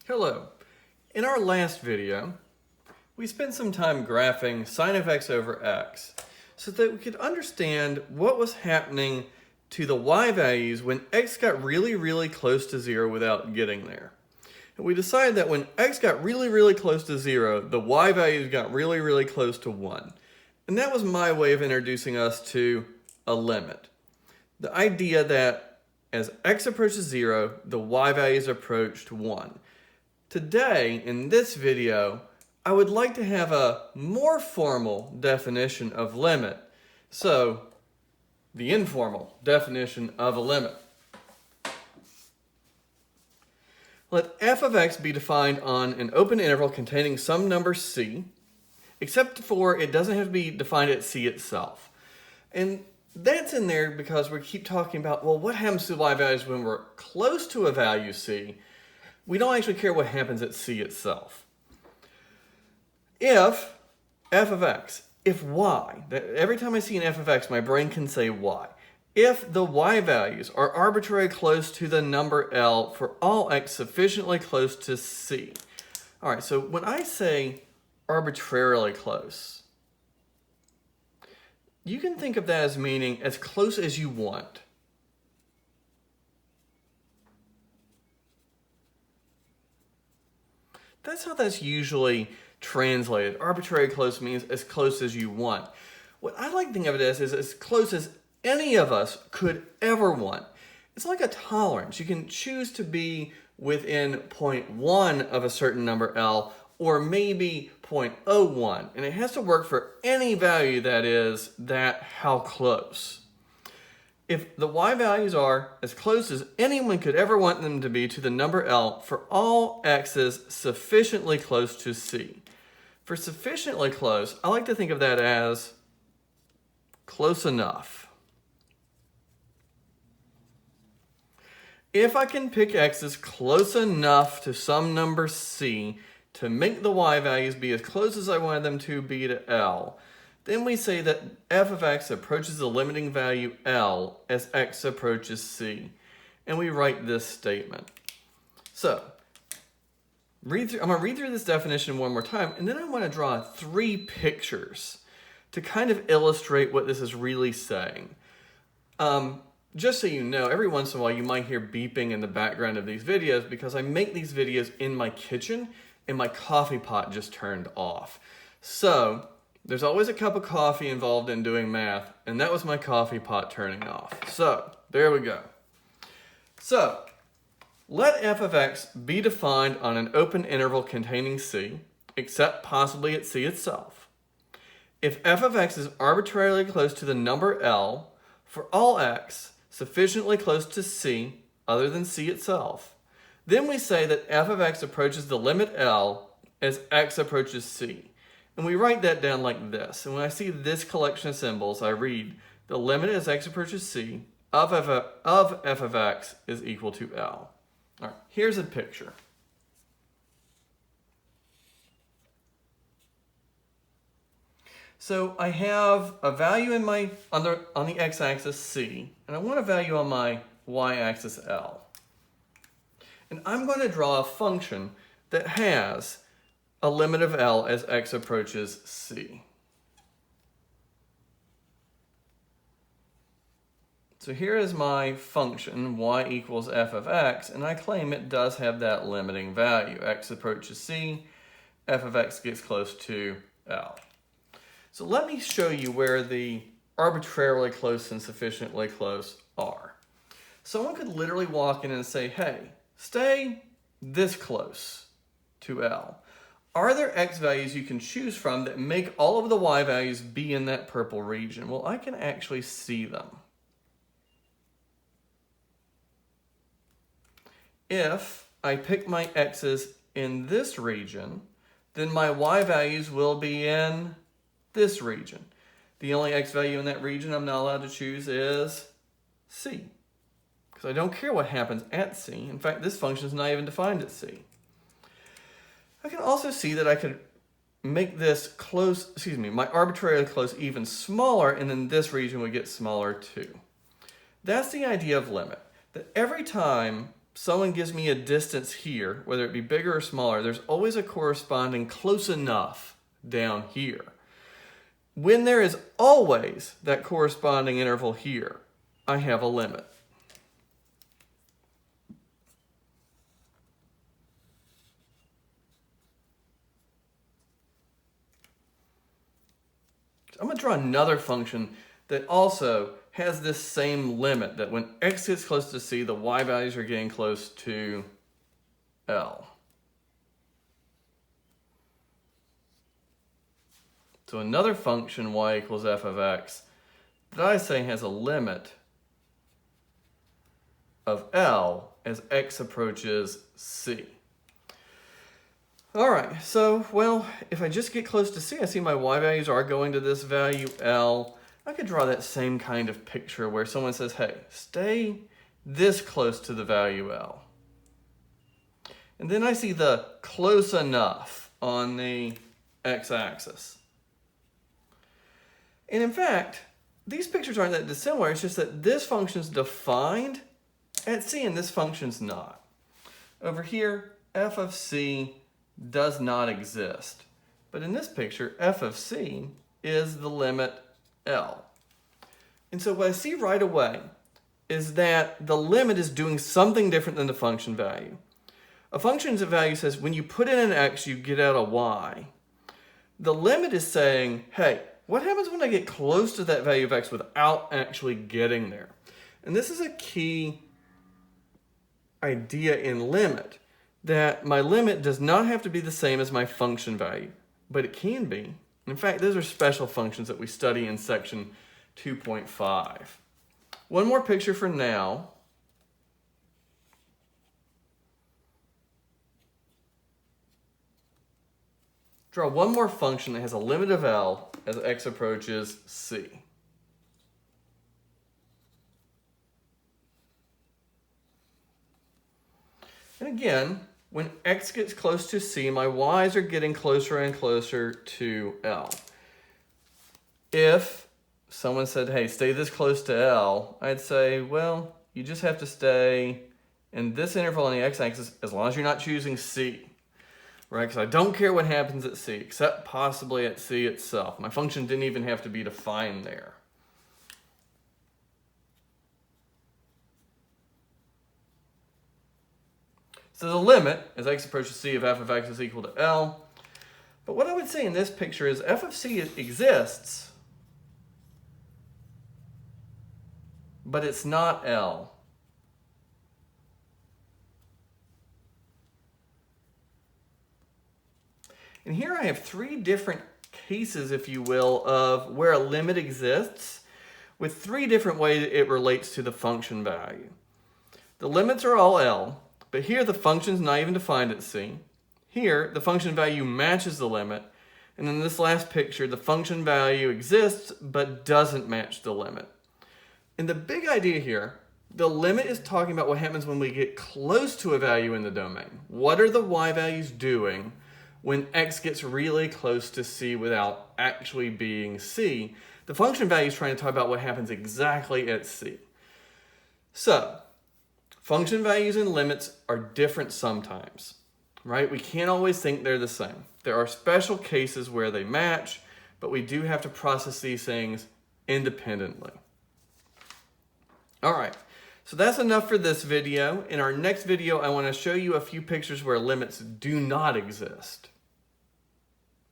Hello. In our last video, we spent some time graphing sine of x over x so that we could understand what was happening to the y values when x got really close to 0 without getting there. And we decided that when x got really close to 0, the y values got really close to 1. And that was my way of introducing us to a limit. The idea that as x approaches 0, the y values approached 1. Today, in this video, I would like to have a more formal definition of limit. So, the informal definition of a limit. Let f of x be defined on an open interval containing some number c, except for it doesn't have to be defined at c itself. And that's in there because we keep talking about, well, what happens to the y values when we're close to a value c? We don't actually care what happens at c itself. If f of x, if y, every time I see an f of x, my brain can say y. If the y values are arbitrarily close to the number L for all x sufficiently close to c. All right, so when I say arbitrarily close, you can think of that as meaning as close as you want. That's how that's usually translated. Arbitrary close means as close as you want. What I like to think of it as is as close as any of us could ever want. It's like a tolerance. You can choose to be within 0.1 of a certain number L or maybe 0.01. And it has to work for any value that is that how close. If the y values are as close as anyone could ever want them to be to the number L for all x's sufficiently close to c. For sufficiently close, I like to think of that as close enough. If I can pick x's close enough to some number c to make the y values be as close as I wanted them to be to L, then we say that f of x approaches the limiting value L as x approaches c. And we write this statement. So, I'm going to read through this definition one more time, and then I want to draw 3 pictures to kind of illustrate what this is really saying. Just so you know, every once in a while you might hear beeping in the background of these videos because I make these videos in my kitchen and my coffee pot just turned off. So, there's always a cup of coffee involved in doing math, and that was my coffee pot turning off. So, there we go. So, let f of x be defined on an open interval containing c, except possibly at c itself. If f of x is arbitrarily close to the number L for all x sufficiently close to c other than c itself, then we say that f of x approaches the limit L as x approaches c. And we write that down like this. And when I see this collection of symbols, I read the limit as x approaches c of f of x is equal to L. All right, here's a picture. So I have a value in my on the x-axis c, and I want a value on my y-axis L. And I'm going to draw a function that has a limit of L as x approaches c. So here is my function, y equals f of x, and I claim it does have that limiting value. X approaches c, f of x gets close to L. So let me show you where the arbitrarily close and sufficiently close are. Someone could literally walk in and say, hey, stay this close to L. Are there x values you can choose from that make all of the y values be in that purple region? Well, I can actually see them. If I pick my x's in this region, then my y values will be in this region. The only x value in that region I'm not allowed to choose is c, because I don't care what happens at c. In fact, this function is not even defined at c. I can also see that I could make this my arbitrarily close even smaller, and then this region would get smaller too. That's the idea of limit, that every time someone gives me a distance here, whether it be bigger or smaller, there's always a corresponding close enough down here. When there is always that corresponding interval here, I have a limit. So I'm going to draw another function that also has this same limit, that when x gets close to c, the y values are getting close to L. So another function, y equals f of x, that I say has a limit of L as x approaches c. All right, so, well, if I just get close to c, I see my y values are going to this value L. I could draw that same kind of picture where someone says, hey, stay this close to the value L. And then I see the close enough on the x-axis. And in fact, these pictures aren't that dissimilar. It's just that this function's defined at c and this function's not. Over here, f of c does not exist. But in this picture, f of c is the limit L. And so what I see right away is that the limit is doing something different than the function value. A function's value says when you put in an x, you get out a y. The limit is saying, hey, what happens when I get close to that value of x without actually getting there? And this is a key idea in limit, that my limit does not have to be the same as my function value, but it can be. In fact, those are special functions that we study in section 2.5. One more picture for now. Draw one more function that has a limit of L as x approaches c. And again, when x gets close to c, my y's are getting closer and closer to L. If someone said, hey, stay this close to L, I'd say, well, you just have to stay in this interval on the x-axis as long as you're not choosing c, right? Because I don't care what happens at c, except possibly at c itself. My function didn't even have to be defined there. So the limit, as x approaches c, of f of x is equal to L. But what I would say in this picture is f of c exists, but it's not L. And here I have three different cases, if you will, of where a limit exists with three different ways it relates to the function value. The limits are all L. But here the function's not even defined at c. Here, the function value matches the limit. And in this last picture, the function value exists but doesn't match the limit. And the big idea here, the limit is talking about what happens when we get close to a value in the domain. What are the y values doing when x gets really close to c without actually being c? The function value is trying to talk about what happens exactly at c. So, function values and limits are different sometimes, right? We can't always think they're the same. There are special cases where they match, but we do have to process these things independently. All right, so that's enough for this video. In our next video, I want to show you a few pictures where limits do not exist.